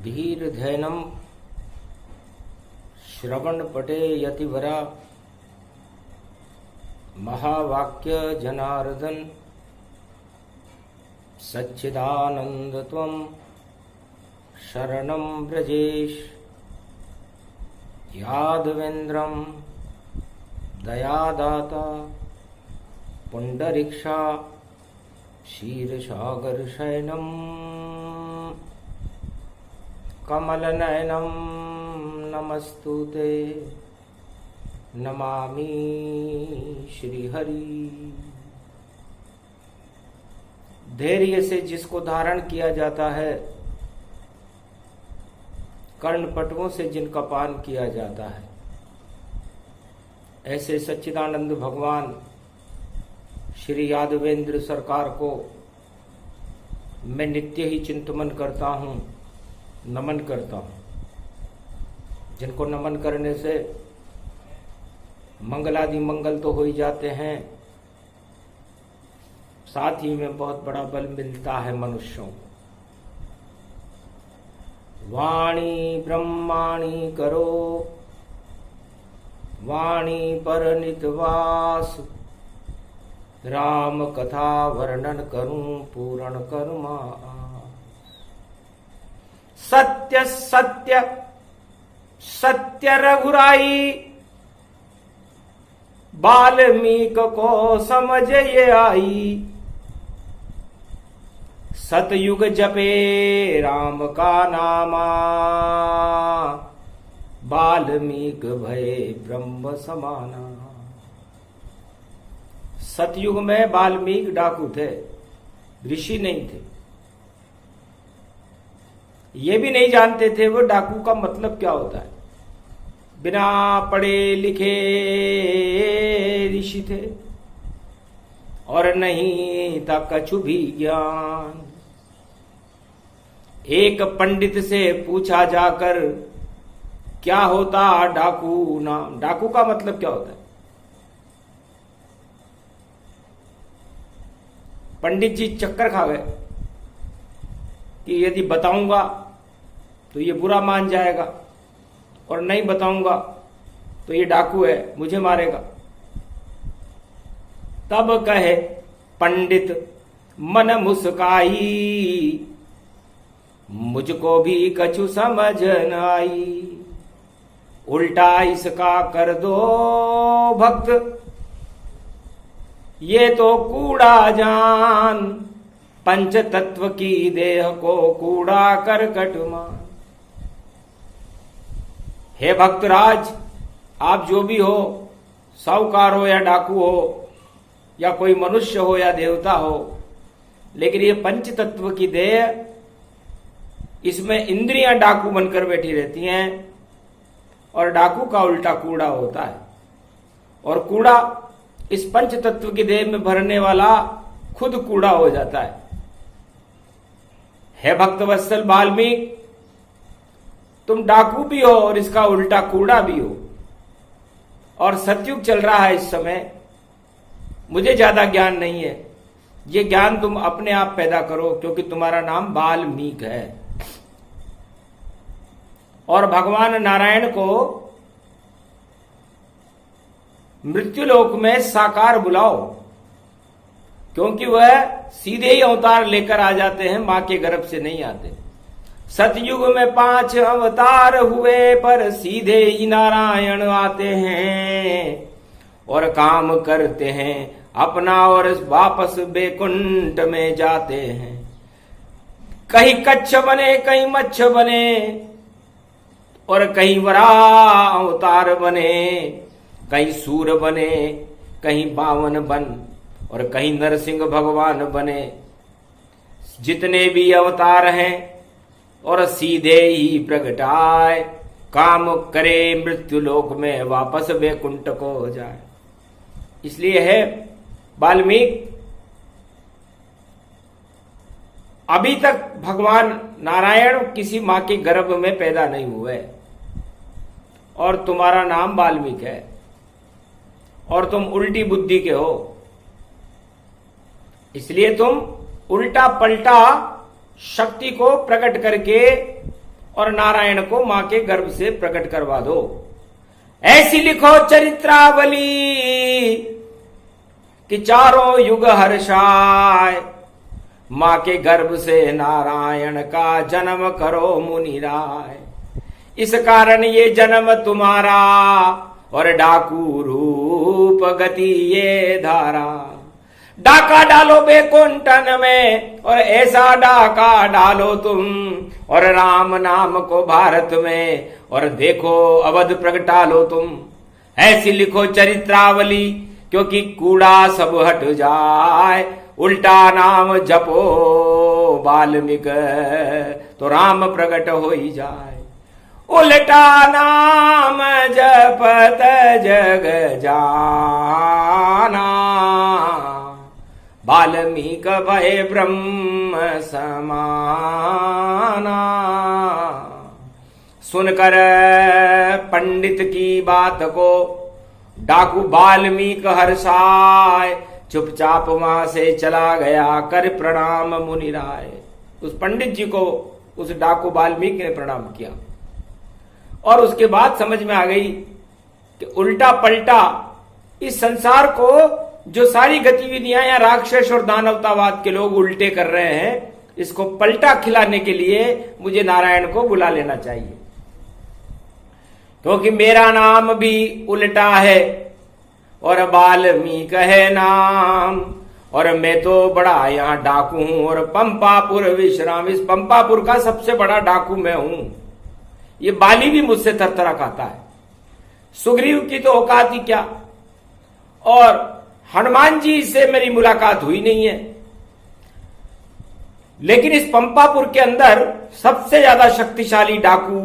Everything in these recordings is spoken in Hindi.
धीर धैनम श्रवण पटे यतिवरा महावाक्य जनार्दन सच्चिदानंद त्वं शरणं व्रजेश यादवेन्द्रं दयादाता पुंडरीक्षा क्षीरसागर शयनम कमलनयनम नमस्तुते नमामि श्रीहरि। धैर्य से जिसको धारण किया जाता है, कर्णपटुओं से जिनका पान किया जाता है, ऐसे सच्चिदानंद भगवान श्री यादवेंद्र सरकार को मैं नित्य ही चिंतन करता हूँ, नमन करता हूँ। जिनको नमन करने से मंगलादि मंगल तो हो ही जाते हैं, साथ ही में बहुत बड़ा बल मिलता है मनुष्यों को। वाणी ब्रह्माणी करो वाणी पर नितवास, राम कथा वर्णन करूं पूर्ण कर्मा। सत्य सत्य सत्य रघुराई, वाल्मीकि को समझ ये आई। सतयुग जपे राम का नामा, वाल्मीकि भये ब्रह्म समाना। सतयुग में वाल्मीकि डाकू थे, ऋषि नहीं थे। ये भी नहीं जानते थे वो डाकू का मतलब क्या होता है। बिना पढ़े लिखे ऋषि थे और नहीं था कछु भी ज्ञान। एक पंडित से पूछा जाकर क्या होता डाकू नाम। डाकू का मतलब क्या होता है? पंडित जी चक्कर खा गए कि यदि बताऊंगा तो ये बुरा मान जाएगा और नहीं बताऊंगा तो ये डाकू है, मुझे मारेगा। तब कहे पंडित मन मुस्काई, मुझको भी कछु समझ न आई। उल्टा इसका कर दो भक्त, ये तो कूड़ा जान। पंच तत्व की देह को कूड़ा करकट मान। हे भक्तराज, आप जो भी हो, साहूकार हो या डाकू हो या कोई मनुष्य हो या देवता हो, लेकिन ये पंच तत्व की देह, इसमें इंद्रियां डाकू बनकर बैठी रहती हैं और डाकू का उल्टा कूड़ा होता है। और कूड़ा इस पंच तत्व की देह में भरने वाला खुद कूड़ा हो जाता है। हे भक्तवत्सल वाल्मीकि, तुम डाकू भी हो और इसका उल्टा कूड़ा भी हो। और सतयुग चल रहा है इस समय, मुझे ज्यादा ज्ञान नहीं है। ये ज्ञान तुम अपने आप पैदा करो, क्योंकि तुम्हारा नाम वाल्मीकि है। और भगवान नारायण को मृत्युलोक में साकार बुलाओ, क्योंकि वह सीधे ही अवतार लेकर आ जाते हैं, मां के गर्भ से नहीं आते। सतयुग में 5 अवतार हुए, पर सीधे ही नारायण आते हैं और काम करते हैं अपना और वापस बैकुंठ में जाते हैं। कहीं कच्छ बने, कहीं मच्छ बने और कहीं वराह अवतार बने, कहीं सूर बने, कहीं बावन बन और कहीं नरसिंह भगवान बने। जितने भी अवतार हैं और सीधे ही प्रगटाए, काम करे मृत्युलोक में, वापस वैकुंठ को हो जाए। इसलिए है वाल्मीकि, अभी तक भगवान नारायण किसी मां के गर्भ में पैदा नहीं हुए और तुम्हारा नाम वाल्मीकि है और तुम उल्टी बुद्धि के हो। इसलिए तुम उल्टा पलटा शक्ति को प्रकट करके और नारायण को मां के गर्भ से प्रकट करवा दो। ऐसी लिखो चरित्रावली कि चारों युग हर्षाय, मां के गर्भ से नारायण का जन्म करो मुनिराय। इस कारण ये जन्म तुम्हारा और डाकू रूप गति ये धारा। डाका डालो बैकुंठन में और ऐसा डाका डालो तुम, और राम नाम को भारत में और देखो अवध प्रगटा लो तुम। ऐसी लिखो चरित्रावली क्योंकि कूड़ा सब हट जाए, उल्टा नाम जपो वाल्मीकि तो राम प्रकट हो ही जाए। उल्टा नाम जपत जग जाना, वाल्मीकि भय ब्रह्म समाना। सुनकर पंडित की बात को डाकू वाल्मीकि हर्षाय, चुपचाप वहां से चला गया कर प्रणाम मुनिराय। उस पंडित जी को उस डाकू वाल्मीकि ने प्रणाम किया और उसके बाद समझ में आ गई कि उल्टा पलटा इस संसार को जो सारी गतिविधियां या राक्षस और दानवतावाद के लोग उल्टे कर रहे हैं, इसको पलटा खिलाने के लिए मुझे नारायण को बुला लेना चाहिए, क्योंकि मेरा नाम भी उल्टा है और वाल्मीकि है नाम, और मैं तो बड़ा यहां डाकू हूं और पंपापुर विश्राम। इस पंपापुर का सबसे बड़ा डाकू मैं हूं। ये बाली भी मुझसे थरथरा खाता है। सुग्रीव की तो औकात ही क्या, और हनुमान जी से मेरी मुलाकात हुई नहीं है। लेकिन इस पंपापुर के अंदर सबसे ज्यादा शक्तिशाली डाकू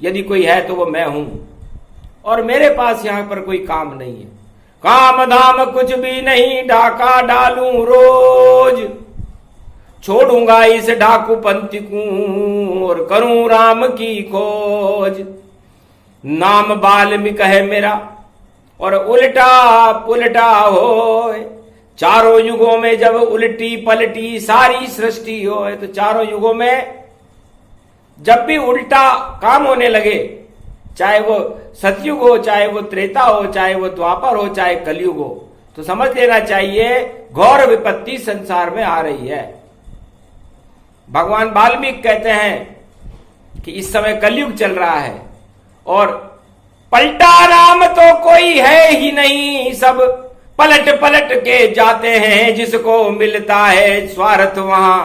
यदि कोई है तो वो मैं हूं, और मेरे पास यहां पर कोई काम नहीं है। काम धाम कुछ भी नहीं, डाका डालूं रोज, छोड़ूंगा इस डाकू पंथी को और करूं राम की खोज। नाम वाल्मीकि है मेरा और उल्टा पुलटा हो, चारों युगों में जब उल्टी पलटी सारी सृष्टि हो, तो चारों युगों में जब भी उल्टा काम होने लगे, चाहे वो सतयुग हो, चाहे वो त्रेता हो, चाहे वो द्वापर हो, चाहे कलयुग हो, तो समझ लेना चाहिए घोर विपत्ति संसार में आ रही है। भगवान वाल्मीकि कहते हैं कि इस समय कलयुग चल रहा है और पलटा राम तो कोई है ही नहीं, सब पलट पलट के जाते हैं। जिसको मिलता है स्वार्थ वहां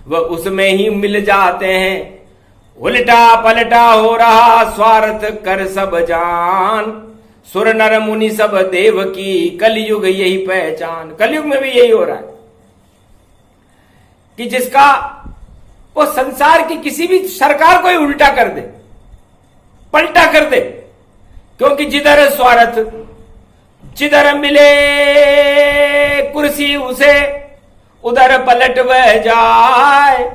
वह उसमें ही मिल जाते हैं। उल्टा पलटा हो रहा स्वार्थ कर सब जान, सुर नर मुनि सब देव की कलयुग यही पहचान। कलयुग में भी यही हो रहा है कि जिसका वो संसार की किसी भी सरकार को ही उल्टा कर दे, पलटा कर दे, क्योंकि जिधर स्वार्थ, जिधर मिले कुर्सी उसे उधर पलट वह जाए।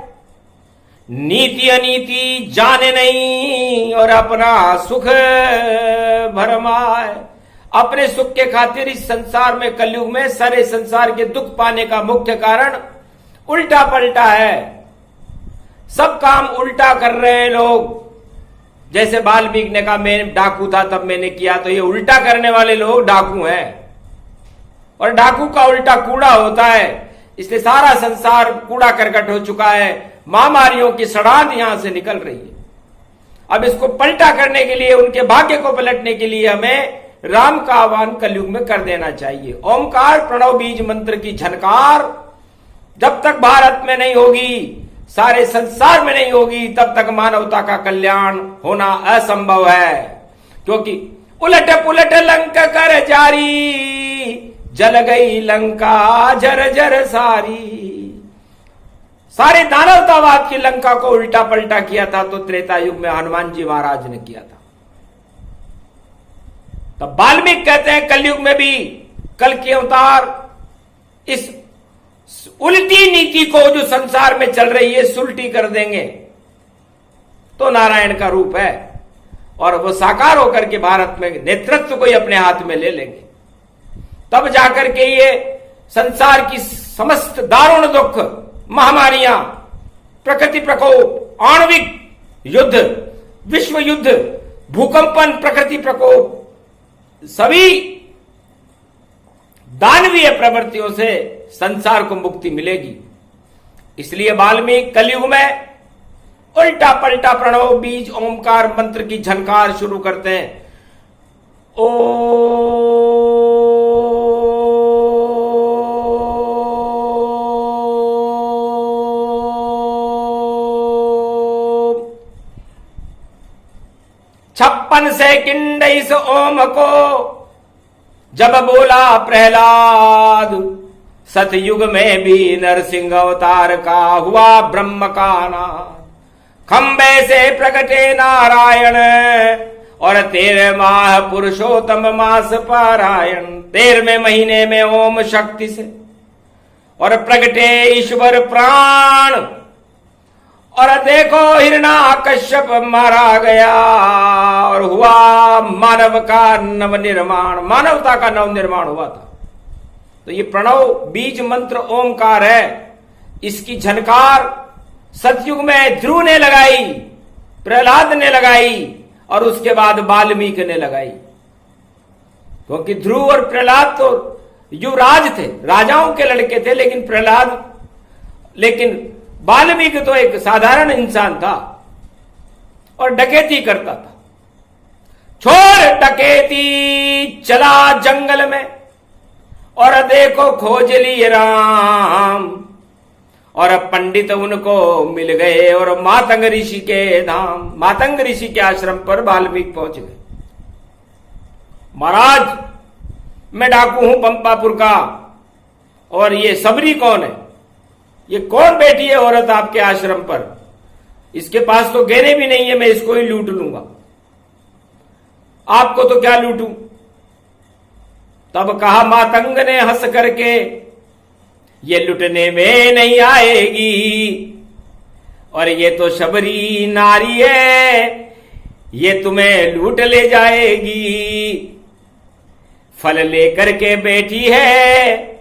नीति अनीति जाने नहीं और अपना सुख भरमाए। अपने सुख के खातिर इस संसार में, कलयुग में सारे संसार के दुख पाने का मुख्य कारण उल्टा पलटा है। सब काम उल्टा कर रहे हैं लोग। जैसे वाल्मीकि ने कहा मैं डाकू था तब मैंने किया, तो ये उल्टा करने वाले लोग डाकू हैं, और डाकू का उल्टा कूड़ा होता है। इसलिए सारा संसार कूड़ा करकट हो चुका है। महामारियों की सड़ांध यहां से निकल रही है। अब इसको पलटा करने के लिए, उनके भाग्य को पलटने के लिए हमें राम का आह्वान कलयुग में कर देना चाहिए। ओमकार प्रणव बीज मंत्र की झनकार जब तक भारत में नहीं होगी, सारे संसार में नहीं होगी, तब तक मानवता का कल्याण होना असंभव है। क्योंकि उलट पुलट लंक कर जारी, जल गई लंका जर सारी। सारे दानवतावाद की लंका को उल्टा पलटा किया था तो त्रेता युग में हनुमान जी महाराज ने किया था। तब वाल्मीकि कहते हैं कलयुग में भी कल के अवतार इस उल्टी नीति को जो संसार में चल रही है सुलटी कर देंगे। तो नारायण का रूप है और वो साकार होकर के भारत में नेतृत्व को ही अपने हाथ में ले लेंगे। तब जाकर के ये संसार की समस्त दारुण दुख, महामारियां, प्रकृति प्रकोप, आणविक युद्ध, विश्व युद्ध, भूकंपन, प्रकृति प्रकोप, सभी दानवीय प्रवृत्तियों से संसार को मुक्ति मिलेगी। इसलिए वाल्मीकि कलयुग में उल्टा पलटा प्रणव बीज ओमकार मंत्र की झनकार शुरू करते हैं। ओ छप्पन सेकंड इस ओम को जब बोला प्रहलाद, सतयुग में भी नरसिंह अवतार का हुआ ब्रह्म का नाद। खंबे से प्रगटे नारायण और 13 माह पुरुषोत्तम मास पारायण। 13वें महीने में ओम शक्ति से और प्रगटे ईश्वर प्राण। और देखो हिरण्याकश्यप मारा गया और हुआ मानव का नव निर्माण, मानवता का नव निर्माण हुआ था। तो ये प्रणव बीज मंत्र ओमकार है। इसकी झनकार सतयुग में ध्रुव ने लगाई, प्रहलाद ने लगाई और उसके बाद वाल्मीकि ने लगाई। क्योंकि ध्रुव और प्रहलाद तो युवराज थे, राजाओं के लड़के थे, लेकिन वाल्मीकि तो एक साधारण इंसान था और डकैती करता था। छोड़ डकैती चला जंगल में और देखो खोज लिए राम। और पंडित उनको मिल गए और मातंग ऋषि के धाम, मातंग ऋषि के आश्रम पर वाल्मीकि पहुंच गए। महाराज, मैं डाकू हूं पंपापुर का, और ये सबरी कौन है? ये कौन बैठी है औरत आपके आश्रम पर? इसके पास तो गहने भी नहीं है, मैं इसको ही लूट लूंगा। आपको तो क्या लूटूं? तब कहा मातंग ने हंस करके, ये लुटने में नहीं आएगी, और ये तो शबरी नारी है, ये तुम्हें लूट ले जाएगी। फल लेकर के बैठी है,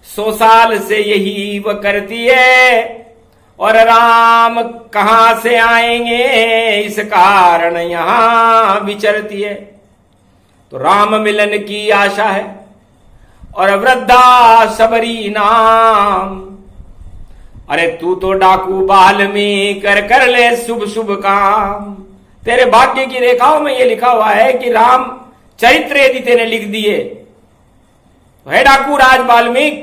100 साल से यही वह करती है, और राम कहां से आएंगे इस कारण यहां विचरती है। तो राम मिलन की आशा है और वृद्धा सबरी नाम। अरे तू तो डाकू वाल्मीकि कर ले शुभ शुभ काम। तेरे भाग्य की रेखाओं में यह लिखा हुआ है कि राम चरित्र यदि तेने लिख दिए तो है डाकू राज वाल्मीकि,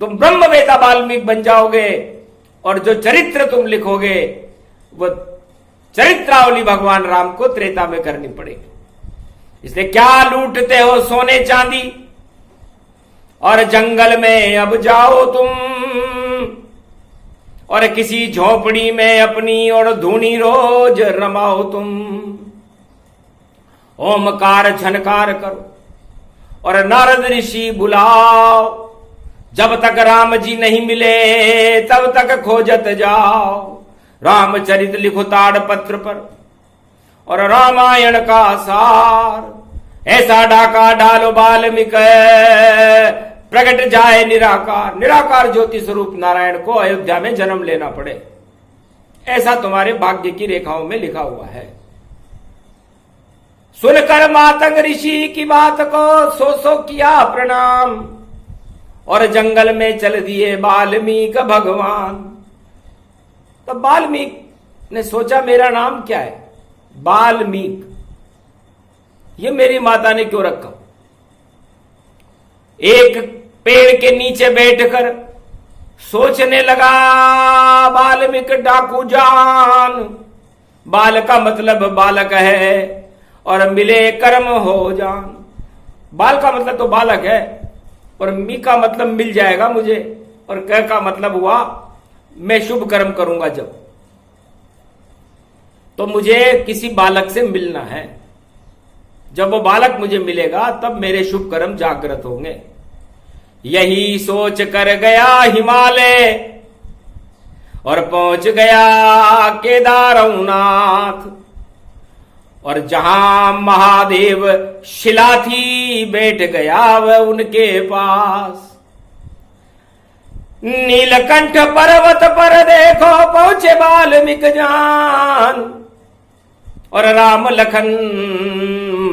तुम ब्रह्मवेता वाल्मीकि बन जाओगे, और जो चरित्र तुम लिखोगे वो चरित्रावली भगवान राम को त्रेता में करनी पड़ेगी। इसलिए क्या लूटते हो सोने चांदी, और जंगल में अब जाओ तुम, और किसी झोपड़ी में अपनी और धूनी रोज रमाओ तुम। ओमकार झनकार करो और नारद ऋषि बुलाओ, जब तक राम जी नहीं मिले तब तक खोजत जाओ। रामचरित लिखो ताड़ पत्र पर और रामायण का सार, ऐसा डाका डालो वाल्मीकि प्रकट जाए निराकार। निराकार ज्योति स्वरूप नारायण को अयोध्या में जन्म लेना पड़े, ऐसा तुम्हारे भाग्य की रेखाओं में लिखा हुआ है। सुनकर मातंग ऋषि की बात को 100 किया प्रणाम, और जंगल में चल दिए वाल्मीकि भगवान। तब वाल्मीकि ने सोचा मेरा नाम क्या है? वाल्मीकि, ये मेरी माता ने क्यों रखा? एक पेड़ के नीचे बैठकर सोचने लगा वाल्मीकि डाकू जान। बाल का मतलब बालक है और मिले कर्म हो जान। बाल का मतलब तो बालक है और मी का मतलब मिल जाएगा मुझे, और क का मतलब हुआ मैं शुभ कर्म करूंगा जब, तो मुझे किसी बालक से मिलना है। जब वो बालक मुझे मिलेगा तब मेरे शुभ कर्म जागृत होंगे। यही सोच कर गया हिमालय और पहुंच गया केदारनाथ, और जहां महादेव शिला थी बैठ गया वह उनके पास। नीलकंठ पर्वत पर देखो पहुंच पहुंचे वाल्मीकि जान और राम लखन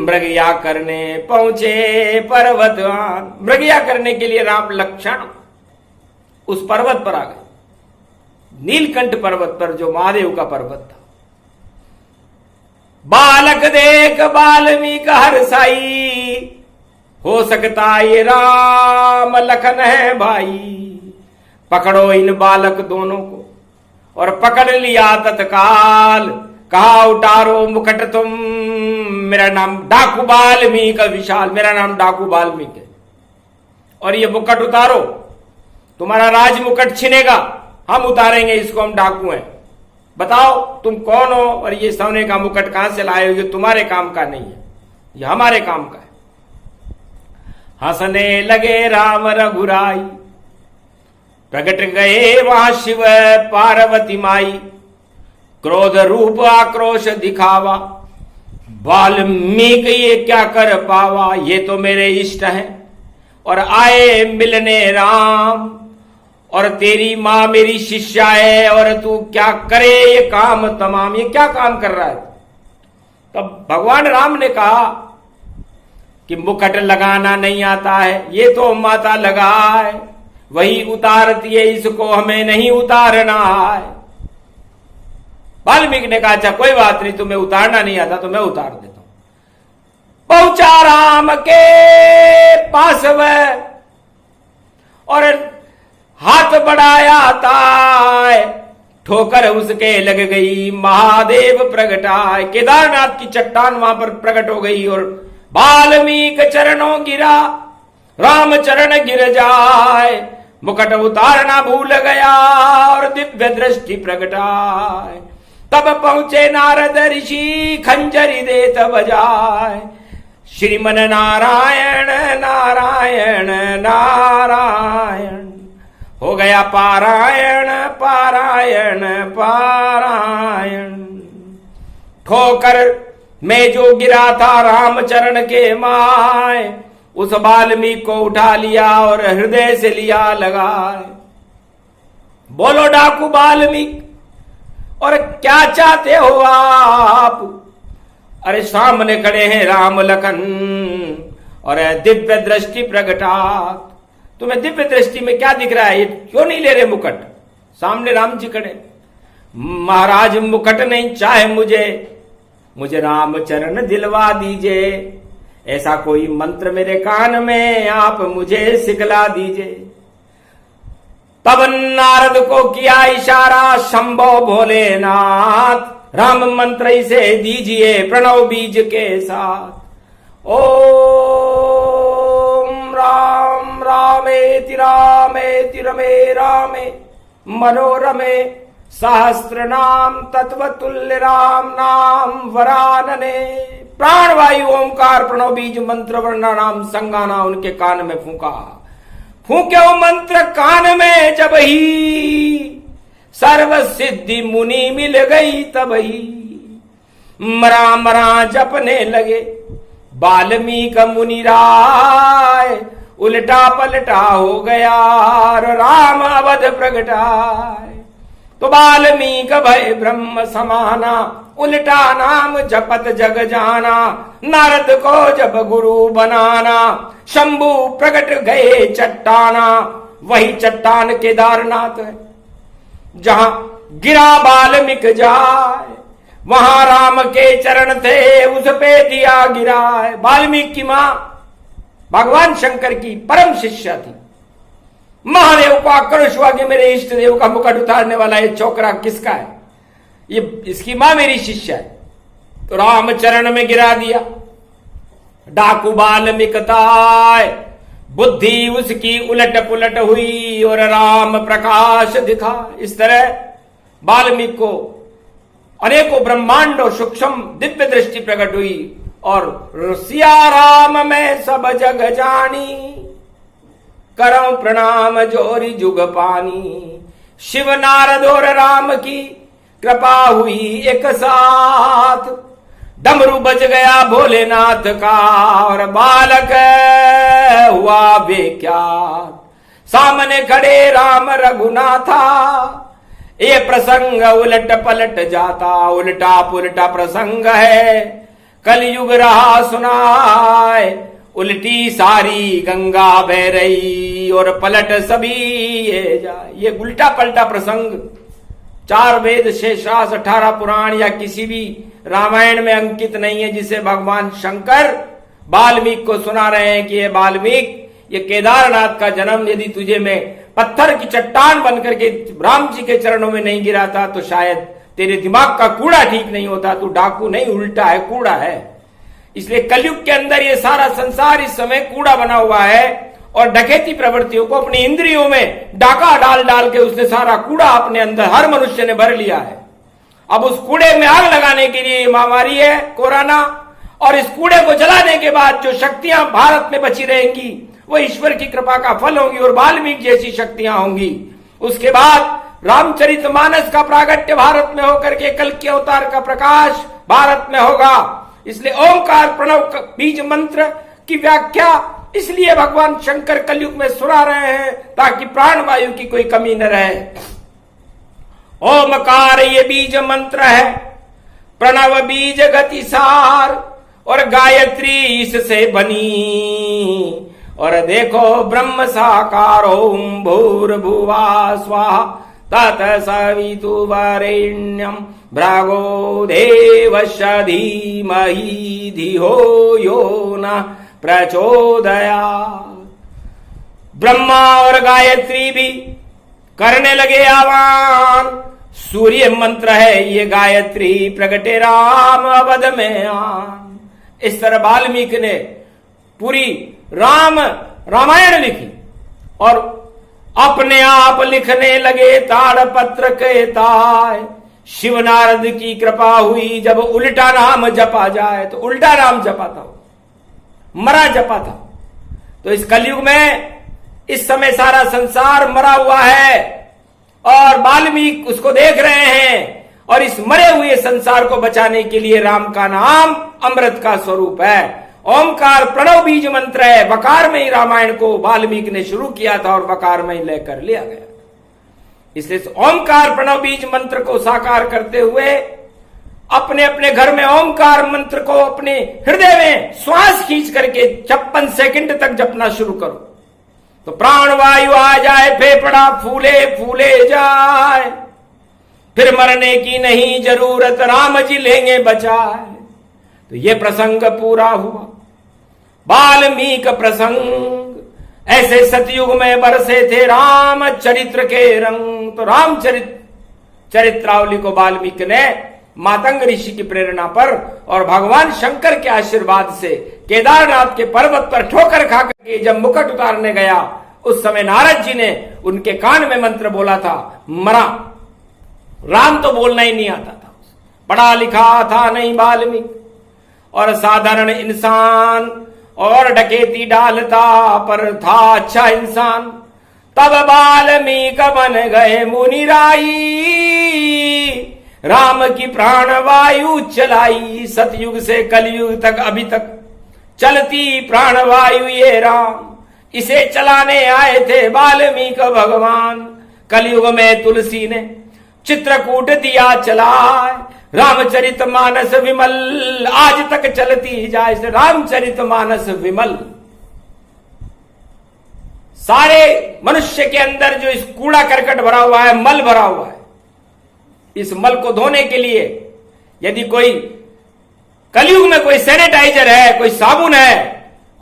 मृगया करने पहुंचे पर्वतवान। मृगया करने के लिए राम लक्ष्मण उस पर्वत पर आ गए, नीलकंठ पर्वत पर, जो महादेव का पर्वत था। बालक देख वाल्मीकि हर्षाई, हो सकता ये राम लखन है भाई। पकड़ो इन बालक दोनों को, और पकड़ लिया तत्काल। कहा उतारो मुकुट तुम, मेरा नाम डाकू वाल्मीकि विशाल, मेरा नाम डाकू वाल्मीकि, और ये मुकुट उतारो, तुम्हारा राज मुकुट छिनेगा, हम उतारेंगे इसको, हम डाकू हैं। बताओ तुम कौन हो, और ये सोने का मुकुट कहां से लाए हो? ये तुम्हारे काम का नहीं है, ये हमारे काम का है। हंसने लगे राम रघुराई, प्रकट गए वहां शिव पार्वती माई। क्रोध रूप आक्रोश दिखावा, वाल्मीकि ये क्या कर पावा। ये तो मेरे इष्ट हैं और आए मिलने राम, और तेरी मां मेरी शिष्या है, और तू क्या करे ये काम तमाम। ये क्या काम कर रहा है? तब भगवान राम ने कहा कि मुकुट लगाना नहीं आता है, ये तो माता लगा है, वही उतारती है, इसको हमें नहीं उतारना है। वाल्मीकि ने कहा अच्छा कोई बात नहीं, तुम्हें उतारना नहीं आता तो मैं उतार देता हूं। पहुंचा राम के पास वह, और हाथ बढ़ाया ताय, ठोकर उसके लग गई महादेव प्रगटाए। केदारनाथ की चट्टान वहां पर प्रकट हो गई, और वाल्मीकि चरणों गिरा, राम चरण गिर जाए। मुकुट उतारना भूल गया और दिव्य दृष्टि प्रगटाए। तब पहुंचे नारद ऋषि, खंजरी देत बजाए। श्रीमन नारायण नारायण नारायण, हो गया पारायण पारायण पारायण। ठोकर में जो गिरा था रामचरण के माय, उस वाल्मीकि को उठा लिया और हृदय से लिया लगाए। बोलो डाकू वाल्मीकि, और क्या चाहते हो आप? अरे सामने खड़े हैं राम लखन और दिव्य दृष्टि प्रगटात। तुम्हें दिव्य दृष्टि में क्या दिख रहा है? ये क्यों नहीं ले रहे मुकुट? सामने राम जी खड़े। महाराज मुकुट नहीं चाहे मुझे राम चरण दिलवा दीजिए। ऐसा कोई मंत्र मेरे कान में आप मुझे सिखला दीजिए। तब नारद को किया इशारा शंभो भोलेनाथ, राम मंत्र इसे दीजिए प्रणव बीज के साथ। ओम राम रामेति रामेति रमे रामे मनोरमे, सहस्त्र नाम तत्वतुल्य राम नाम वरानने। प्राणवायु ओंकार प्रणव बीज मंत्र वर्णा नाम संगाना उनके कान में फूंका। फूंके वो मंत्र कान में जब ही, सर्व सिद्धि मुनि मिल गई तब ही। मरा मरा जपने लगे वाल्मीकि मुनि राय। उल्टा पलटा हो गया राम अवध प्रगटाए। तो वाल्मीकि भय ब्रह्म समाना, उल्टा नाम जपत जग जाना। नारद को जब गुरु बनाना, शंभु प्रकट गए चट्टाना। वही चट्टान केदारनाथ है जहां गिरा वाल्मीकि जाए। वहां राम के चरण थे, उस पे दिया गिरा है। वाल्मीकि की मां भगवान शंकर की परम शिष्या थी। महादेव को आक्रोश हुआ कि मेरे इष्ट देव का मुकुट उतारने वाला ये छोकरा किसका है? ये इसकी मां मेरी शिष्या है। तो राम चरण में गिरा दिया। डाकू वाल्मीकि ताय, बुद्धि उसकी उलट पुलट हुई और राम प्रकाश दिखा। इस तरह वाल्मीकि को अनेकों ब्रह्मांड और सूक्ष्म दिव्य दृष्टि प्रकट हुई। और सिया राम में सब जग जानी, करऊं प्रणाम जोरी जुग पानी। शिव नारद और राम की कृपा हुई एक साथ। डमरू बज गया भोलेनाथ का और बालक हुआ बेख्यात। सामने खड़े राम रघुनाथा, ये प्रसंग उलट पलट जाता, उल्टा पुलटा प्रसंग है, कलयुग रहा सुनाए, उल्टी सारी गंगा बह रही और पलट सभी ये जाए। ये उल्टा पलटा प्रसंग 4 वेद, 6 शास्त्र, 18 पुराण या किसी भी रामायण में अंकित नहीं है, जिसे भगवान शंकर वाल्मीकि को सुना रहे हैं कि ये वाल्मीकि, ये केदारनाथ का जन्म यदि तुझे मैं पत्थर की चट्टान बनकर के राम जी के चरणों में नहीं गिराता तो शायद तेरे दिमाग का कूड़ा ठीक नहीं होता, तू डाकू नहीं उल्टा है, कूड़ा है। इसलिए कलयुग के अंदर ये सारा संसार इस समय कूड़ा बना हुआ है और डकैती प्रवृत्तियों को अपनी इंद्रियों में डाका डाल डाल के उसने सारा कूड़ा अपने अंदर हर मनुष्य ने भर लिया है। अब उस कूड़े में आग लगाने के लिए महामारी है कोरोना, और इस कूड़े को जलाने के बाद जो शक्तियां भारत में बची रहेंगी वो ईश्वर की कृपा का फल होंगी और वाल्मीकि जैसी शक्तियां होंगी। उसके बाद रामचरितमानस का प्रागट्य भारत में होकर के कल के अवतार का प्रकाश भारत में होगा। इसलिए ओंकार प्रणव बीज मंत्र की व्याख्या इसलिए भगवान शंकर कलयुग में सुना रहे हैं ताकि प्राण वायु की कोई कमी न रहे। ओमकार ये बीज मंत्र है, प्रणव बीज गति सार, और गायत्री इससे बनी, और देखो ब्रह्म साकार ओम भूर्भुवा स्वाहा तत्सवितुर्वरेण्यं भर्गो देवस्य धीमहि धियो यो न प्रचोदयात्। ब्रह्मा और गायत्री भी करने लगे आह्वान। सूर्य मंत्र है ये गायत्री, प्रगटे राम अवध में आन। इस तरह वाल्मीकि ने पूरी रामायण लिखी और अपने आप लिखने लगे ताड़पत्र के ताय। शिव नारद की कृपा हुई, जब उल्टा नाम जपा जाए तो उल्टा नाम जपा था, मरा जपा था। तो इस कलयुग में इस समय सारा संसार मरा हुआ है और वाल्मीकि उसको देख रहे हैं, और इस मरे हुए संसार को बचाने के लिए राम का नाम अमृत का स्वरूप है। ओंकार प्रणव बीज मंत्र है। वकार में ही रामायण को वाल्मीकि ने शुरू किया था और वकार में ही लेकर लिया गया। इसलिए ओंकार प्रणव बीज मंत्र को साकार करते हुए अपने अपने घर में ओंकार मंत्र को अपने हृदय में श्वास खींच करके 56 सेकंड तक जपना शुरू करो तो प्राण वायु आ जाए, फेफड़ा फूले फूले जाए, फिर मरने की नहीं जरूरत, राम जी लेंगे बचाए। तो ये प्रसंग पूरा हुआ। वाल्मीकि प्रसंग ऐसे सतयुग में बरसे थे राम चरित्र के रंग। तो राम चरित्रावली को वाल्मीकि ने मातंग ऋषि की प्रेरणा पर और भगवान शंकर के आशीर्वाद से केदारनाथ के पर्वत पर ठोकर खा करके जब मुकुट उतारने गया, उस समय नारद जी ने उनके कान में मंत्र बोला था, मरा। राम तो बोलना ही नहीं आता था, पढ़ा लिखा था नहीं वाल्मीकि, और साधारण इंसान और डकैती डालता पर था अच्छा इंसान। तब वाल्मीकि बन गए मुनिराई, राम की प्राण वायु चलाई। सतयुग से कलयुग तक अभी तक चलती प्राण वायु ये राम, इसे चलाने आए थे वाल्मीकि भगवान। कलयुग में तुलसी ने चित्रकूट दिया चलाए, रामचरितमानस विमल आज तक चलती जाए। रामचरितमानस विमल सारे मनुष्य के अंदर जो इस कूड़ा करकट भरा हुआ है, मल भरा हुआ है, इस मल को धोने के लिए यदि कोई कलयुग में कोई सैनिटाइजर है, कोई साबुन है,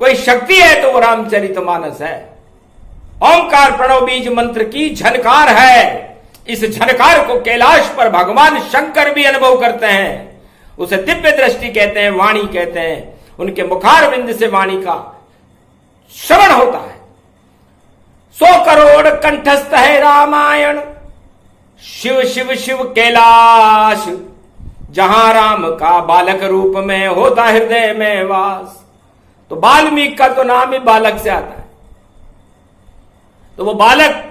कोई शक्ति है तो वो रामचरितमानस है। ओंकार प्रणव बीज मंत्र की झनकार है। इस झनकार को कैलाश पर भगवान शंकर भी अनुभव करते हैं। उसे दिव्य दृष्टि कहते हैं, वाणी कहते हैं। उनके मुखारविंद से वाणी का श्रवण होता है। 100 करोड़ कंठस्थ है रामायण, शिव शिव शिव कैलाश, जहां राम का बालक रूप में होता हृदय में वास। तो वाल्मीकि का तो नाम ही बालक से आता है। तो वो बालक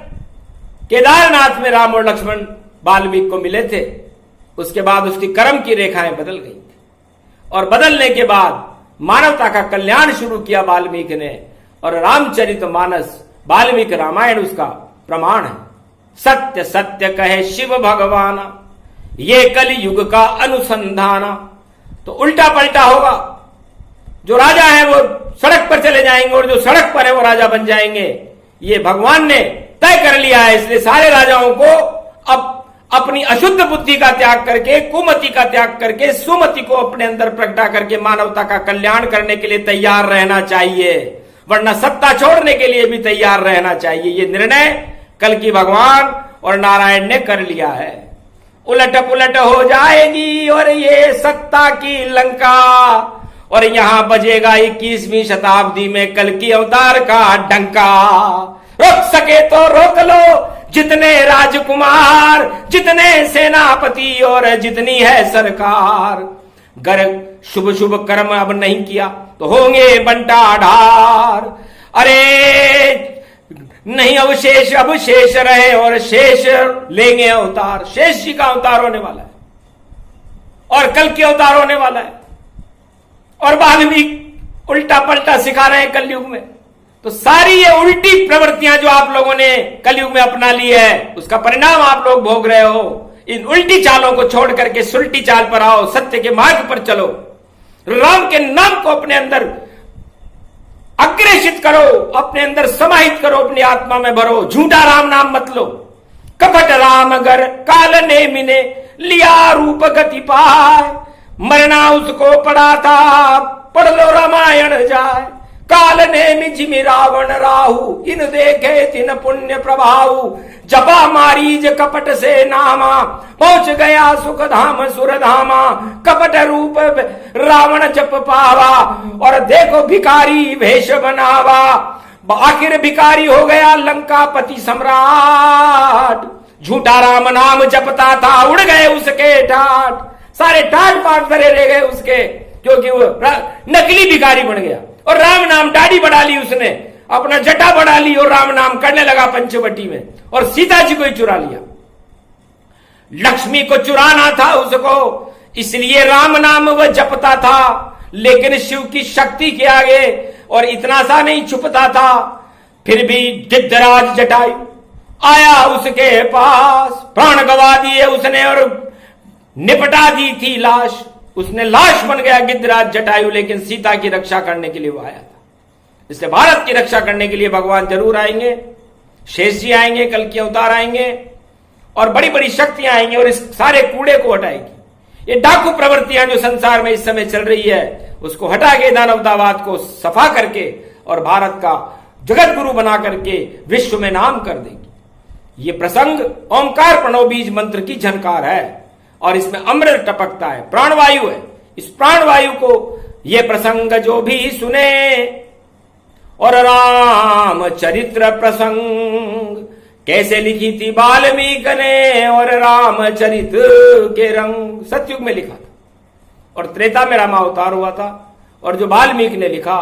केदारनाथ में राम और लक्ष्मण वाल्मीकि को मिले थे। उसके बाद उसकी कर्म की रेखाएं बदल गई थी और बदलने के बाद मानवता का कल्याण शुरू किया वाल्मीकि ने, और रामचरितमानस वाल्मीकि रामायण उसका प्रमाण है। सत्य सत्य कहे शिव भगवाना, ये कलयुग का अनुसंधाना। तो उल्टा पलटा होगा, जो राजा है वो सड़क पर चले जाएंगे और जो सड़क पर है वो राजा बन जाएंगे। ये भगवान ने तय कर लिया है। इसलिए सारे राजाओं को अब अपनी अशुद्ध बुद्धि का त्याग करके, कुमति का त्याग करके, सुमति को अपने अंदर प्रगटा करके मानवता का कल्याण करने के लिए तैयार रहना चाहिए, वरना सत्ता छोड़ने के लिए भी तैयार रहना चाहिए। ये निर्णय कल की भगवान और नारायण ने कर लिया है। उलट पुलट हो जाएगी और ये सत्ता की लंका, और यहां बजेगा 21वीं शताब्दी में कल की अवतार का डंका। रोक सके तो रोक लो, जितने राजकुमार, जितने सेनापति और जितनी है सरकार। गर शुभ शुभ कर्म अब नहीं किया तो होंगे बंटाढार। अरे नहीं अवशेष अब शेष रहे और शेष लेंगे अवतार। शेष जी का अवतार होने वाला है और कल की अवतार होने वाला है। और बाद भी उल्टा पलटा सिखा रहे हैं कलयुग में। तो सारी ये उल्टी प्रवृत्तियां जो आप लोगों ने कलयुग में अपना ली है, उसका परिणाम आप लोग भोग रहे हो। इन उल्टी चालों को छोड़ करके सुलटी चाल पर आओ, सत्य के मार्ग पर चलो, राम के नाम को अपने अंदर अग्रेषित करो, अपने अंदर समाहित करो, अपनी आत्मा में भरो। झूठा राम नाम मत लो। कपट राम अगर काल ने मिने लिया रूप गति पाए, मरना उसको पड़ा था पढ़ लो रामायण जाए। काल ने मिझिमि रावण राहु, इन देखे तिन पुण्य प्रभाऊ। जपा मारीज कपट से नामा, पहुंच गया सुख धाम सुरधामा। कपट रूप रावण जप पावा, और देखो भिखारी वेश बनावा। आखिर भिखारी हो गया लंकापति सम्राट। झूठा राम नाम जपता था, उड़ गए उसके ठाट। सारे ठाट पाट भरे रह गए उसके, क्योंकि वो नकली भिखारी बन गया। और राम नाम दाढ़ी बढ़ा ली उसने, अपना जटा बढ़ा ली और राम नाम करने लगा पंचवटी में, और सीता जी को ही चुरा लिया। लक्ष्मी को चुराना था उसको, इसलिए राम नाम वह जपता था। लेकिन शिव की शक्ति के आगे और इतना सा नहीं छुपता था। फिर भी गिद्धराज जटायु आया उसके पास, प्राण गवा दिए उसने और निपटा दी थी लाश। उसने लाश बन गया गिद्धराज जटायु, लेकिन सीता की रक्षा करने के लिए वो आया था। इसलिए भारत की रक्षा करने के लिए भगवान जरूर आएंगे। शेष जी आएंगे, कल के अवतार आएंगे, और बड़ी बड़ी शक्तियां आएंगी और इस सारे कूड़े को हटाएगी। ये डाकू प्रवृत्तियां जो संसार में इस समय चल रही है, उसको हटा के दानवतावाद को सफा करके और भारत का जगत गुरु बना करके विश्व में नाम कर देगी। ये प्रसंग ओंकार प्रणव बीज मंत्र की झनकार है, और इसमें अमृत टपकता है, प्राणवायु है। इस प्राणवायु को ये प्रसंग जो भी सुने, और राम चरित्र प्रसंग कैसे लिखी थी वाल्मीकि ने, और रामचरित के रंग सतयुग में लिखा था, और त्रेता में रामावतार हुआ था। और जो वाल्मीकि ने लिखा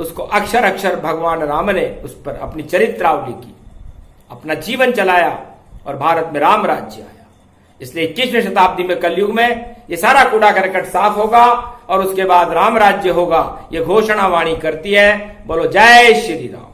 उसको अक्षर अक्षर भगवान राम ने उस पर अपनी चरित्रावली की, अपना जीवन चलाया, और भारत में राम राज्य आया। इसलिए 21वीं शताब्दी में कलयुग में ये सारा कूड़ा करकट साफ होगा और उसके बाद राम राज्य होगा। ये घोषणा वाणी करती है। बोलो जय श्री राम।